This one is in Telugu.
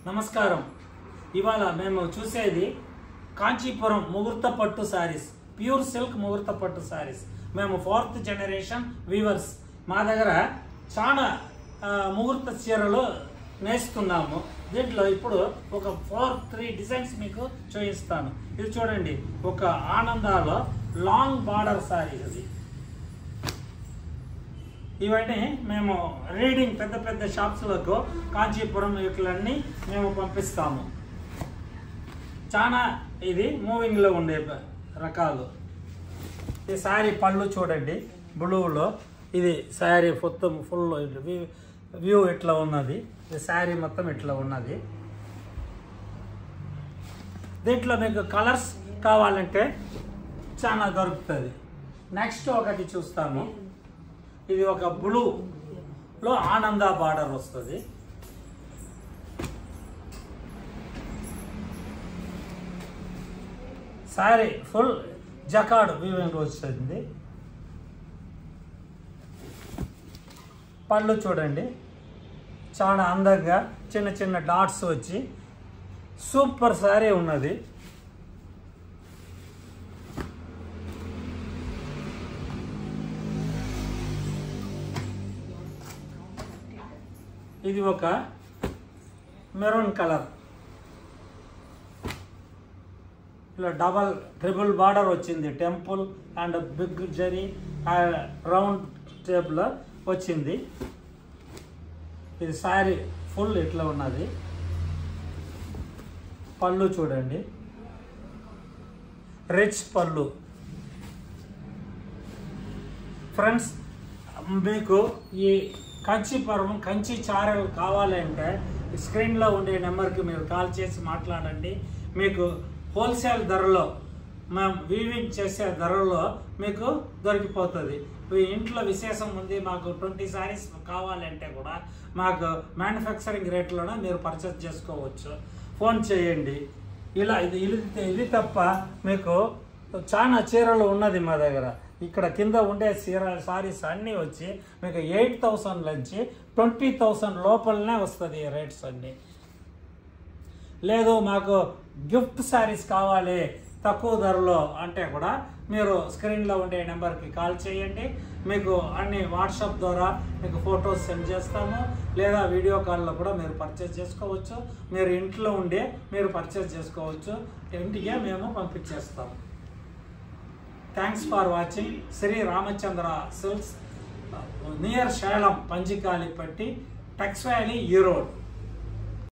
నమస్కారం. ఇవాళ మేము చూసేది కాంచీపురం ముహూర్త పట్టు సారీస్, ప్యూర్ సిల్క్ ముహూర్త పట్టు సారీస్. మేము 4th జనరేషన్ వీవర్స్. మా దగ్గర చాలా ముహూర్త చీరలు నేస్తున్నాము. దీంట్లో ఇప్పుడు ఒక 4-3 డిజైన్స్ మీకు చూపిస్తాను. ఇది చూడండి, ఒక ఆనందాలో లాంగ్ బార్డర్ సారీ. ఇది ఇవన్నీ మేము రీడింగ్ పెద్ద పెద్ద షాప్స్లకు కాంచీపురం వీటిలన్నీ మేము పంపిస్తాము. చాలా ఇది మూవింగ్లో ఉండే రకాలు. ఈ శారీ పళ్ళు చూడండి, బ్లూలో. ఇది శారీ మొత్తం ఫుల్ వ్యూ ఇట్లా ఉన్నది. ఈ శారీ మొత్తం ఇట్లా ఉన్నది. దీంట్లో మీకు కలర్స్ కావాలంటే చాలా దొరుకుతుంది. నెక్స్ట్ ఒకటి చూస్తాము. ఇది ఒక బ్లూలో ఆనంద బార్డర్ వస్తుంది. సారీ ఫుల్ జకార్డ్ వీవింగ్ వస్తుంది. పళ్ళు చూడండి, చాలా అందంగా చిన్న చిన్న డాట్స్ వచ్చి సూపర్ సారీ ఉన్నది. ఇది ఒక మెరూన్ కలర్, ఇలా డబల్ ట్రిపుల్ బార్డర్ వచ్చింది. Temple and big zari round టేప్లో వచ్చింది. ఇది శారీ ఫుల్ ఇట్లా ఉన్నది. పళ్ళు చూడండి, రిచ్ పళ్ళు. ఫ్రెండ్స్, మీకు ఈ కాంచీపురం కంచి చారలు కావాలంటే స్క్రీన్లో ఉండే నెంబర్కి మీరు కాల్ చేసి మాట్లాడండి. మీకు హోల్సేల్ ధరలో, మేము వీవింగ్ చేసే ధరలో మీకు దొరికిపోతుంది. ఇంట్లో విశేషం ఉంది, మాకు 20 సారీస్ కావాలంటే కూడా మాకు మ్యానుఫ్యాక్చరింగ్ రేట్లోనే మీరు పర్చేస్ చేసుకోవచ్చు. ఫోన్ చేయండి. ఇలా ఇది తప్ప మీకు చాలా చీరలు ఉన్నది మా దగ్గర. ఇక్కడ కింద ఉండే సారీస్ అన్నీ వచ్చి మీకు 8,000 నుంచి 20,000 లోపలనే వస్తుంది ఈ రేట్స్ అన్నీ. లేదు మాకు గిఫ్ట్ సారీస్ కావాలి తక్కువ ధరలో అంటే కూడా మీరు స్క్రీన్లో ఉండే నెంబర్కి కాల్ చేయండి. మీకు అన్ని వాట్సాప్ ద్వారా మీకు ఫొటోస్ సెండ్ చేస్తాము, లేదా వీడియో కాల్లో కూడా మీరు పర్చేస్ చేసుకోవచ్చు. మీరు ఇంట్లో ఉండే మీరు పర్చేస్ చేసుకోవచ్చు. ఇంటికే మేము పంపించేస్తాము. Thanks for watching. Sri Ramachandra silks, near Sailam, Panjikalipatti, tex valley, Erode.